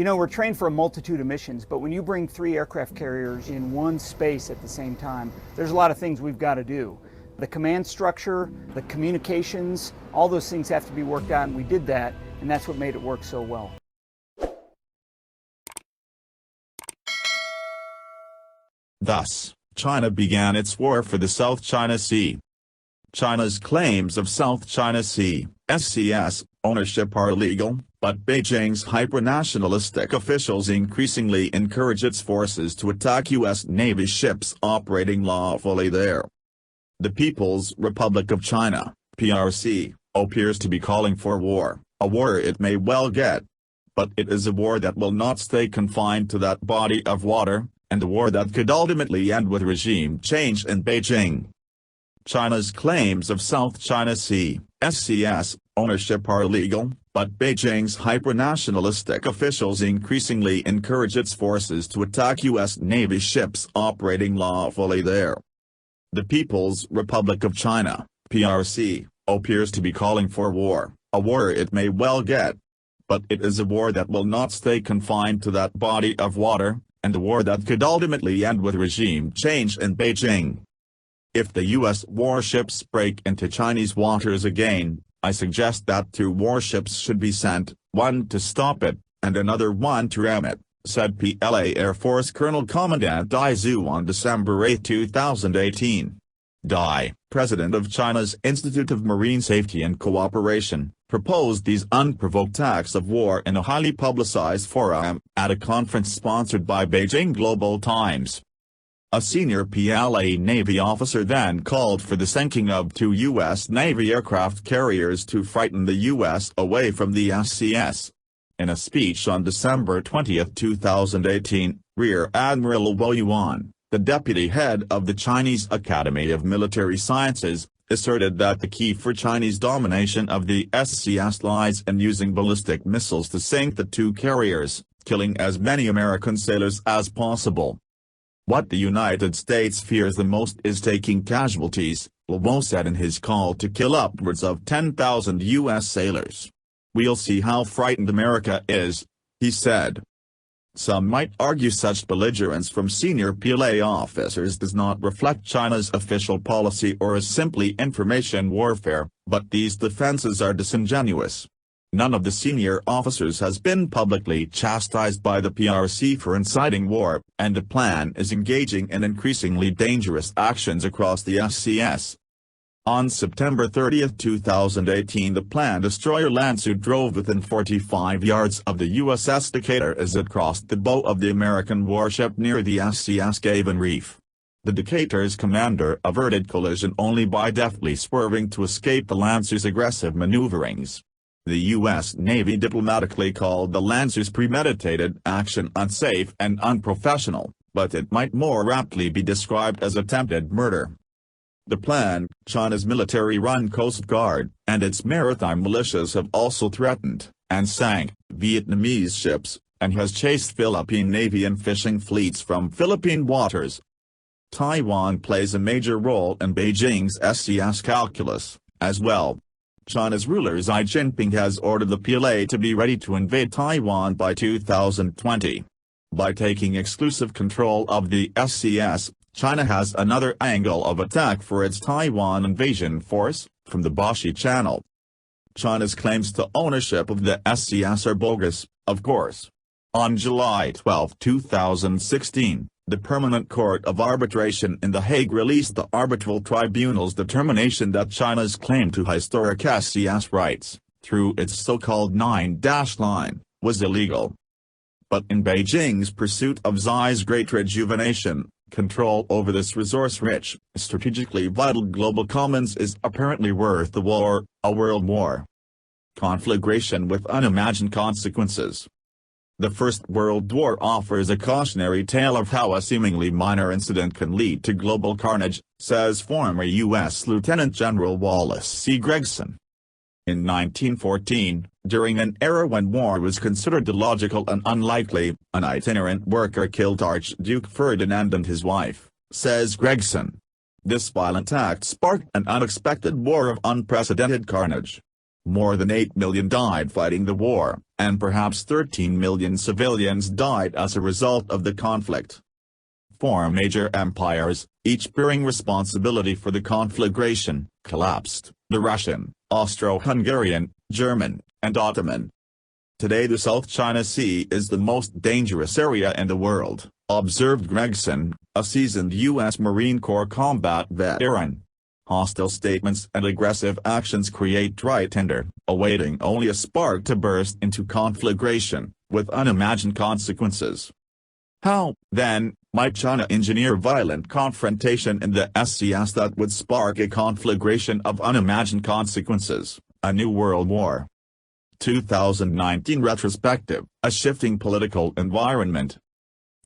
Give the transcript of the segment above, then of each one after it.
You know, we're trained for a multitude of missions, but when you bring 3 aircraft carriers in one space at the same time, there's a lot of things we've got to do. The command structure, the communications, all those things have to be worked out, and we did that, and that's what made it work so well. Thus, China began its war for the South China Sea. China's claims of South China Sea, SCS, ownership are illegal, but Beijing's hyper-nationalistic officials increasingly encourage its forces to attack U.S. Navy ships operating lawfully there. The People's Republic of China, PRC, appears to be calling for war, a war it may well get. But it is a war that will not stay confined to that body of water, and a war that could ultimately end with regime change in Beijing. China's claims of South China Sea, SCS, ownership are illegal, but Beijing's hyper-nationalistic officials increasingly encourage its forces to attack U.S. Navy ships operating lawfully there. The People's Republic of China, PRC, appears to be calling for war, a war it may well get. But it is a war that will not stay confined to that body of water, and a war that could ultimately end with regime change in Beijing. If the U.S. warships break into Chinese waters again, I suggest that 2 warships should be sent, one to stop it, and another one to ram it, said PLA Air Force Colonel Commandant Dai Zhu on December 8, 2018. Dai, president of China's Institute of Marine Safety and Cooperation, proposed these unprovoked acts of war in a highly publicized forum, at a conference sponsored by Beijing Global Times. A senior PLA Navy officer then called for the sinking of 2 U.S. Navy aircraft carriers to frighten the U.S. away from the SCS. In a speech on December 20, 2018, Rear Admiral Wo Yuan, the deputy head of the Chinese Academy of Military Sciences, asserted that the key for Chinese domination of the SCS lies in using ballistic missiles to sink the 2 carriers, killing as many American sailors as possible. What the United States fears the most is taking casualties, Wo said in his call to kill upwards of 10,000 U.S. sailors. We'll see how frightened America is, he said. Some might argue such belligerence from senior PLA officers does not reflect China's official policy or is simply information warfare, but these defenses are disingenuous. None of the senior officers has been publicly chastised by the PRC for inciting war, and the plan is engaging in increasingly dangerous actions across the SCS. On September 30, 2018, the planned destroyer Lancer drove within 45 yards of the USS Decatur as it crossed the bow of the American warship near the SCS Gavin Reef. The Decatur's commander averted collision only by deftly swerving to escape the Lancer's aggressive maneuverings. The U.S. Navy diplomatically called the Lancer's premeditated action unsafe and unprofessional, but it might more aptly be described as attempted murder. The plan, China's military-run Coast Guard, and its maritime militias have also threatened, and sank, Vietnamese ships, and has chased Philippine Navy and fishing fleets from Philippine waters. Taiwan plays a major role in Beijing's SCS calculus, as well. China's ruler Xi Jinping has ordered the PLA to be ready to invade Taiwan by 2020. By taking exclusive control of the SCS, China has another angle of attack for its Taiwan invasion force, from the Bashi Channel. China's claims to ownership of the SCS are bogus, of course. On July 12, 2016, the Permanent Court of Arbitration in The Hague released the arbitral tribunal's determination that China's claim to historic SCS rights, through its so-called 9-dash line, was illegal. But in Beijing's pursuit of Xi's great rejuvenation, control over this resource-rich, strategically vital global commons is apparently worth the war, a world war. Conflagration with unimagined consequences. The First World War offers a cautionary tale of how a seemingly minor incident can lead to global carnage, says former U.S. Lieutenant General Wallace C. Gregson. In 1914, during an era when war was considered illogical and unlikely, an itinerant worker killed Archduke Ferdinand and his wife, says Gregson. This violent act sparked an unexpected war of unprecedented carnage. More than 8 million died fighting the war, and perhaps 13 million civilians died as a result of the conflict. Four major empires, each bearing responsibility for the conflagration, collapsed: the Russian, Austro-Hungarian, German, and Ottoman. Today the South China Sea is the most dangerous area in the world, observed Gregson, a seasoned U.S. Marine Corps combat veteran. Hostile statements and aggressive actions create dry tinder, awaiting only a spark to burst into conflagration, with unimagined consequences. How, then, might China engineer violent confrontation in the SCS that would spark a conflagration of unimagined consequences, a new world war? 2019 retrospective, a shifting political environment.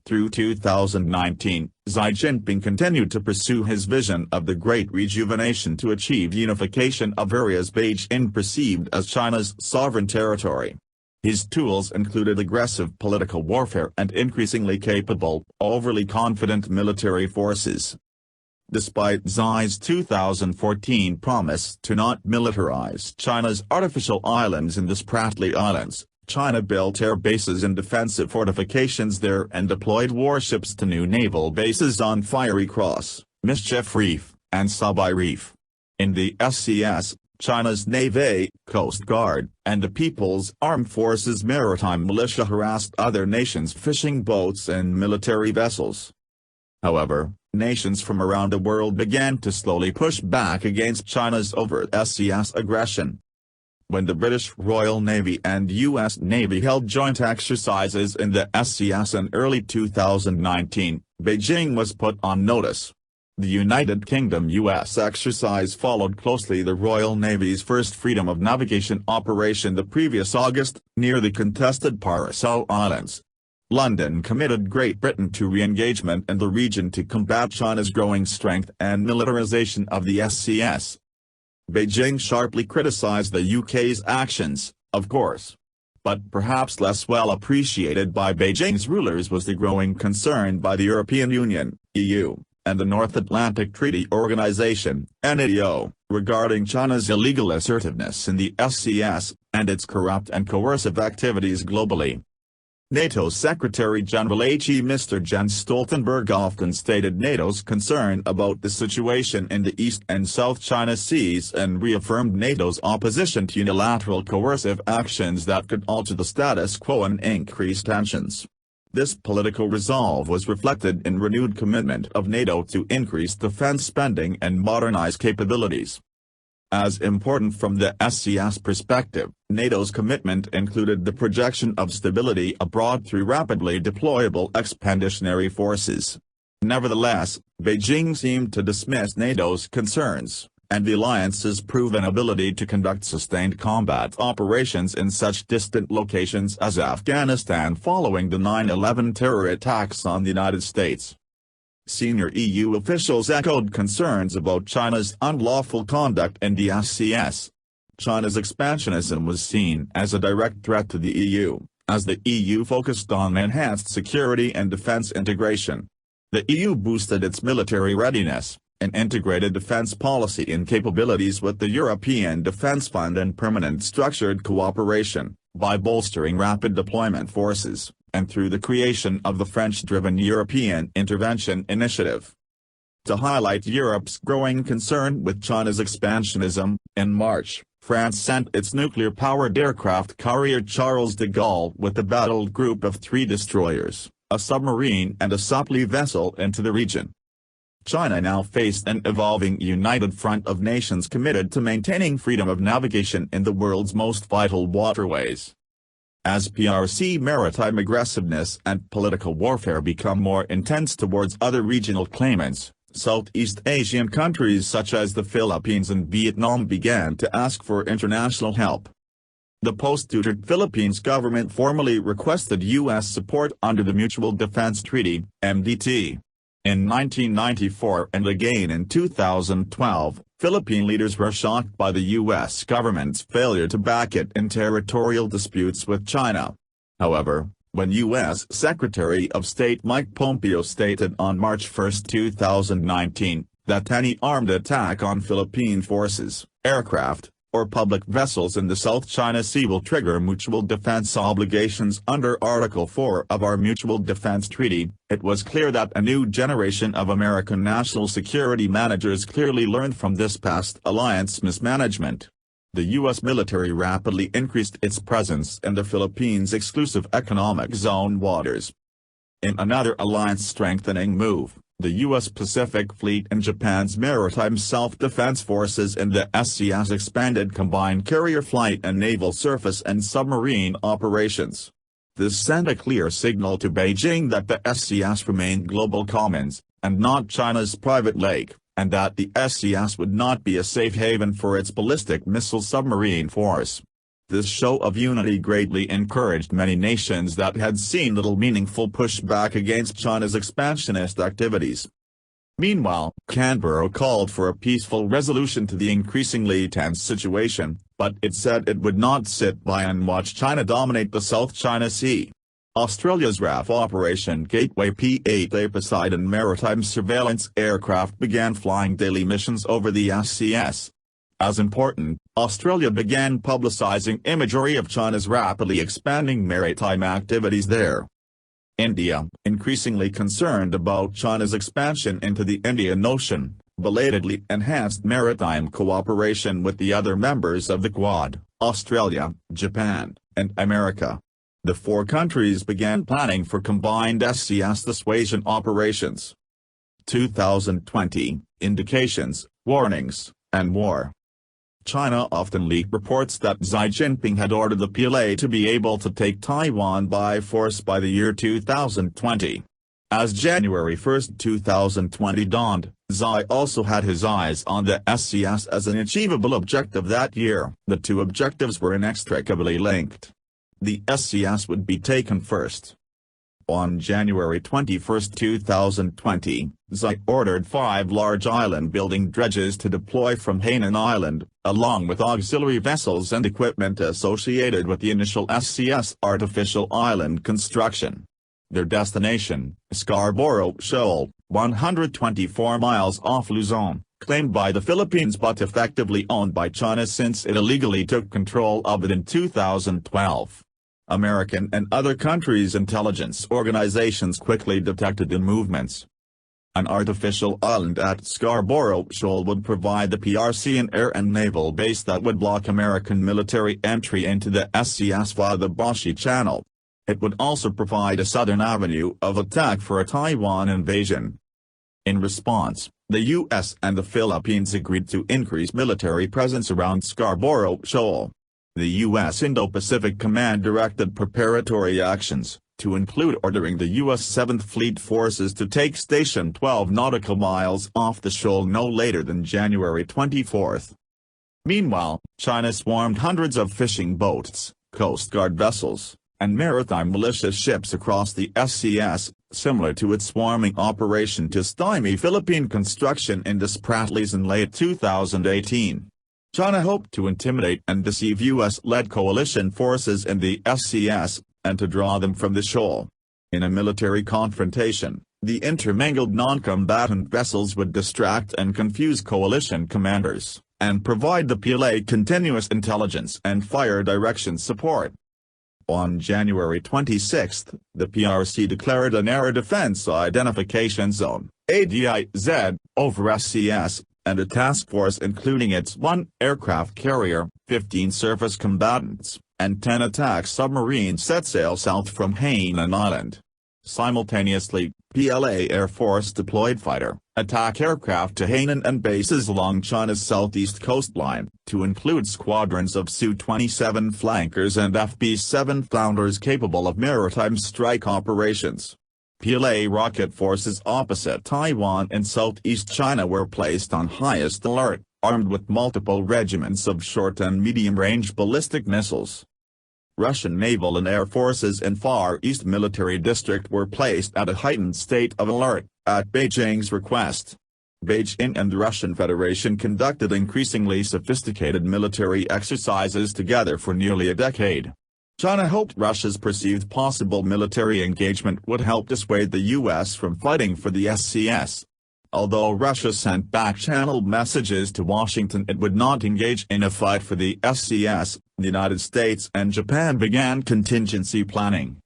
Through 2019, Xi Jinping continued to pursue his vision of the Great Rejuvenation to achieve unification of areas Beijing perceived as China's sovereign territory. His tools included aggressive political warfare and increasingly capable, overly confident military forces. Despite Xi's 2014 promise to not militarize China's artificial islands in the Spratly Islands, China built air bases and defensive fortifications there and deployed warships to new naval bases on Fiery Cross, Mischief Reef, and Sabai Reef. In the SCS, China's Navy, Coast Guard, and the People's Armed Forces maritime militia harassed other nations' fishing boats and military vessels. However, nations from around the world began to slowly push back against China's overt SCS aggression. When the British Royal Navy and U.S. Navy held joint exercises in the SCS in early 2019, Beijing was put on notice. The United Kingdom-U.S. exercise followed closely the Royal Navy's first freedom of navigation operation the previous August, near the contested Paracel Islands. London committed Great Britain to re-engagement in the region to combat China's growing strength and militarization of the SCS. Beijing sharply criticized the UK's actions, of course. But perhaps less well appreciated by Beijing's rulers was the growing concern by the European Union, EU, and the North Atlantic Treaty Organization, NATO, regarding China's illegal assertiveness in the SCS, and its corrupt and coercive activities globally. NATO Secretary-General HE Mr. Jens Stoltenberg often stated NATO's concern about the situation in the East and South China Seas and reaffirmed NATO's opposition to unilateral coercive actions that could alter the status quo and increase tensions. This political resolve was reflected in renewed commitment of NATO to increase defense spending and modernize capabilities. As important from the SCS perspective, NATO's commitment included the projection of stability abroad through rapidly deployable expeditionary forces. Nevertheless, Beijing seemed to dismiss NATO's concerns, and the alliance's proven ability to conduct sustained combat operations in such distant locations as Afghanistan following the 9/11 terror attacks on the United States. Senior EU officials echoed concerns about China's unlawful conduct in the SCS. China's expansionism was seen as a direct threat to the EU, as the EU focused on enhanced security and defense integration. The EU boosted its military readiness, an integrated defense policy and capabilities with the European Defence Fund and permanent structured cooperation, by bolstering rapid deployment forces, and through the creation of the French-driven European Intervention Initiative. To highlight Europe's growing concern with China's expansionism, in March, France sent its nuclear-powered aircraft carrier Charles de Gaulle with a battled group of 3 destroyers, a submarine and a supply vessel into the region. China now faced an evolving united front of nations committed to maintaining freedom of navigation in the world's most vital waterways. As PRC maritime aggressiveness and political warfare become more intense towards other regional claimants, Southeast Asian countries such as the Philippines and Vietnam began to ask for international help. The post-Duterte Philippines government formally requested U.S. support under the Mutual Defense Treaty, MDT. In 1994 and again in 2012, Philippine leaders were shocked by the U.S. government's failure to back it in territorial disputes with China. However, when U.S. Secretary of State Mike Pompeo stated on March 1, 2019, that any armed attack on Philippine forces, aircraft, or public vessels in the South China Sea will trigger mutual defense obligations under Article 4 of our Mutual Defense Treaty. It was clear that a new generation of American national security managers clearly learned from this past alliance mismanagement. The U.S. military rapidly increased its presence in the Philippines' exclusive economic zone waters. In another alliance-strengthening move, the U.S. Pacific Fleet and Japan's maritime self-defense forces in the SCS expanded combined carrier flight and naval surface and submarine operations. This sent a clear signal to Beijing that the SCS remained global commons, and not China's private lake, and that the SCS would not be a safe haven for its ballistic missile submarine force. This show of unity greatly encouraged many nations that had seen little meaningful pushback against China's expansionist activities. Meanwhile, Canberra called for a peaceful resolution to the increasingly tense situation, but it said it would not sit by and watch China dominate the South China Sea. Australia's RAF Operation Gateway P-8A Poseidon maritime surveillance aircraft began flying daily missions over the SCS. As important, Australia began publicizing imagery of China's rapidly expanding maritime activities there. India, increasingly concerned about China's expansion into the Indian Ocean, belatedly enhanced maritime cooperation with the other members of the Quad, Australia, Japan, and America. The four countries began planning for combined SCS dissuasion operations. 2020, Indications, Warnings, and War. China often leaked reports that Xi Jinping had ordered the PLA to be able to take Taiwan by force by the year 2020. As January 1, 2020 dawned, Xi also had his eyes on the SCS as an achievable objective that year. The two objectives were inextricably linked. The SCS would be taken first. On January 21, 2020, Xi ordered 5 large island-building dredges to deploy from Hainan Island, along with auxiliary vessels and equipment associated with the initial SCS artificial island construction. Their destination, Scarborough Shoal, 124 miles off Luzon, claimed by the Philippines but effectively owned by China since it illegally took control of it in 2012. American and other countries' intelligence organizations quickly detected the movements. An artificial island at Scarborough Shoal would provide the PRC an air and naval base that would block American military entry into the SCS via the Boshi Channel. It would also provide a southern avenue of attack for a Taiwan invasion. In response, the U.S. and the Philippines agreed to increase military presence around Scarborough Shoal. The U.S. Indo-Pacific Command directed preparatory actions, to include ordering the U.S. 7th Fleet Forces to take station 12 nautical miles off the shoal no later than January 24. Meanwhile, China swarmed hundreds of fishing boats, Coast Guard vessels, and maritime militia ships across the SCS, similar to its swarming operation to stymie Philippine construction in the Spratlys in late 2018. China hoped to intimidate and deceive U.S.-led coalition forces in the SCS, and to draw them from the shoal. In a military confrontation, the intermingled non-combatant vessels would distract and confuse coalition commanders, and provide the PLA continuous intelligence and fire direction support. On January 26, the PRC declared an Air Defense Identification Zone, ADIZ, over SCS, and a task force including its 1 aircraft carrier, 15 surface combatants, and 10 attack submarines set sail south from Hainan Island. Simultaneously, PLA Air Force deployed fighter, attack aircraft to Hainan and bases along China's southeast coastline, to include squadrons of Su-27 flankers and FB-7 Founders capable of maritime strike operations. PLA rocket forces opposite Taiwan and southeast China were placed on highest alert, armed with multiple regiments of short and medium-range ballistic missiles. Russian naval and air forces in Far East Military District were placed at a heightened state of alert, at Beijing's request. Beijing and the Russian Federation conducted increasingly sophisticated military exercises together for nearly a decade. China hoped Russia's perceived possible military engagement would help dissuade the U.S. from fighting for the SCS. Although Russia sent back-channeled messages to Washington it would not engage in a fight for the SCS, the United States and Japan began contingency planning.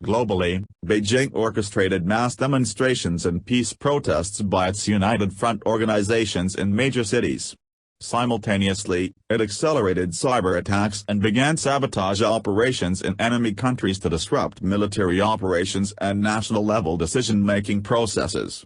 Globally, Beijing orchestrated mass demonstrations and peace protests by its United Front organizations in major cities. Simultaneously, it accelerated cyber attacks and began sabotage operations in enemy countries to disrupt military operations and national-level decision-making processes.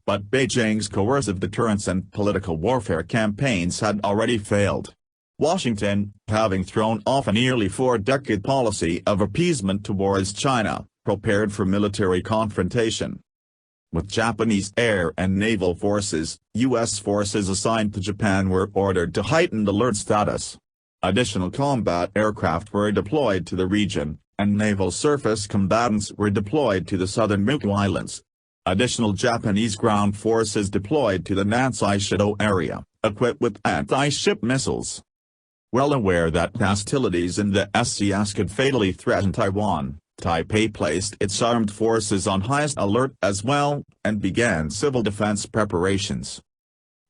But Beijing's coercive deterrence and political warfare campaigns had already failed. Washington, having thrown off a nearly four-decade policy of appeasement towards China, prepared for military confrontation. With Japanese air and naval forces, U.S. forces assigned to Japan were ordered to heightened alert status. Additional combat aircraft were deployed to the region, and naval surface combatants were deployed to the southern Ryukyu Islands. Additional Japanese ground forces deployed to the Nansei-Shido area, equipped with anti-ship missiles. Well aware that hostilities in the SCS could fatally threaten Taiwan, Taipei placed its armed forces on highest alert as well, and began civil defense preparations.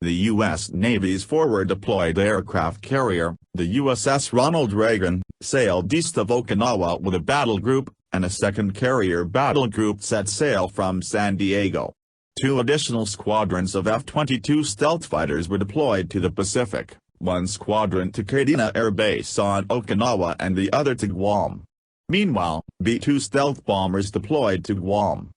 The U.S. Navy's forward-deployed aircraft carrier, the USS Ronald Reagan, sailed east of Okinawa with a battle group, and a second carrier battle group set sail from San Diego. 2 additional squadrons of F-22 stealth fighters were deployed to the Pacific, one squadron to Kadena Air Base on Okinawa and the other to Guam. Meanwhile, B-2 stealth bombers deployed to Guam.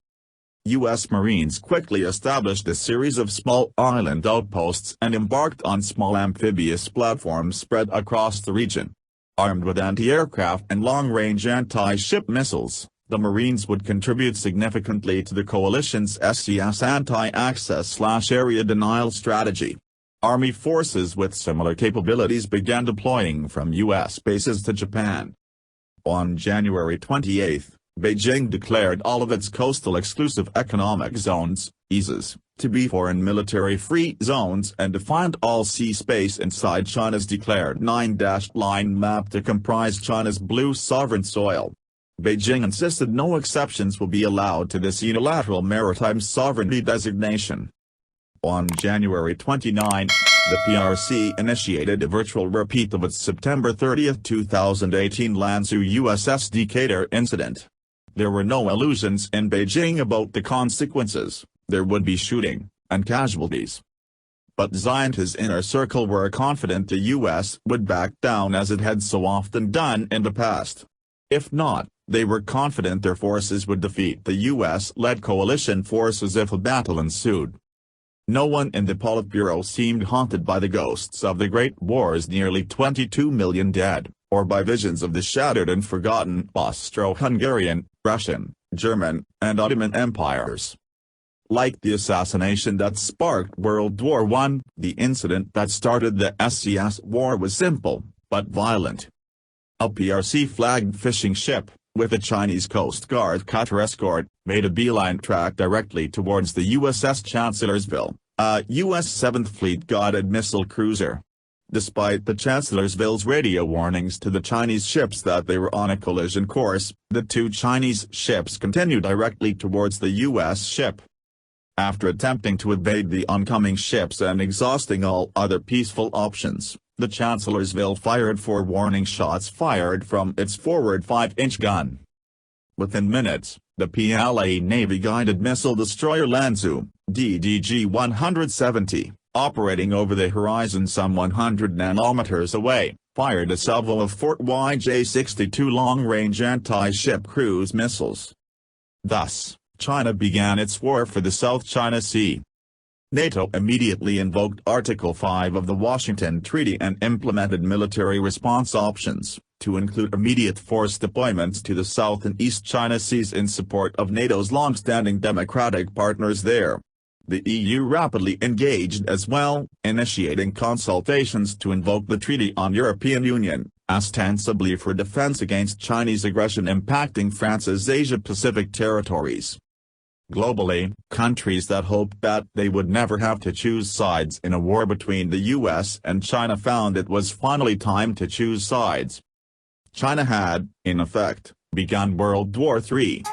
U.S. Marines quickly established a series of small island outposts and embarked on small amphibious platforms spread across the region. Armed with anti-aircraft and long-range anti-ship missiles, the Marines would contribute significantly to the coalition's SCS anti-access/area denial strategy. Army forces with similar capabilities began deploying from U.S. bases to Japan. On January 28, Beijing declared all of its coastal exclusive economic zones, EEZs, to be foreign military-free zones and defined all sea space inside China's declared 9-dashed line map to comprise China's blue sovereign soil. Beijing insisted no exceptions will be allowed to this unilateral maritime sovereignty designation. On January 29, the PRC initiated a virtual repeat of its September 30, 2018 Lanzhou USS Decatur incident. There were no illusions in Beijing about the consequences. There would be shooting, and casualties. But Zion's inner circle were confident the U.S. would back down as it had so often done in the past. If not, they were confident their forces would defeat the U.S.-led coalition forces if a battle ensued. No one in the Politburo seemed haunted by the ghosts of the Great War's nearly 22 million dead, or by visions of the shattered and forgotten Austro-Hungarian, Russian, German, and Ottoman empires. Like the assassination that sparked World War I, the incident that started the SCS war was simple, but violent. A PRC-flagged fishing ship, with a Chinese Coast Guard cutter escort, made a beeline track directly towards the USS Chancellorsville, a U.S. 7th Fleet guided missile cruiser. Despite the Chancellorsville's radio warnings to the Chinese ships that they were on a collision course, the 2 Chinese ships continued directly towards the U.S. ship. After attempting to evade the oncoming ships and exhausting all other peaceful options, the Chancellorsville fired 4 warning shots fired from its forward 5-inch gun. Within minutes, the PLA Navy guided missile destroyer Lanzhou, DDG-170, operating over the horizon some 100 nanometers away, fired a salvo of Fort YJ-62 long-range anti-ship cruise missiles. Thus, China began its war for the South China Sea. NATO immediately invoked Article 5 of the Washington Treaty and implemented military response options, to include immediate force deployments to the South and East China Seas in support of NATO's long-standing democratic partners there. The EU rapidly engaged as well, initiating consultations to invoke the Treaty on European Union, ostensibly for defense against Chinese aggression impacting France's Asia-Pacific territories. Globally, countries that hoped that they would never have to choose sides in a war between the US and China found it was finally time to choose sides. China had, in effect, begun World War III.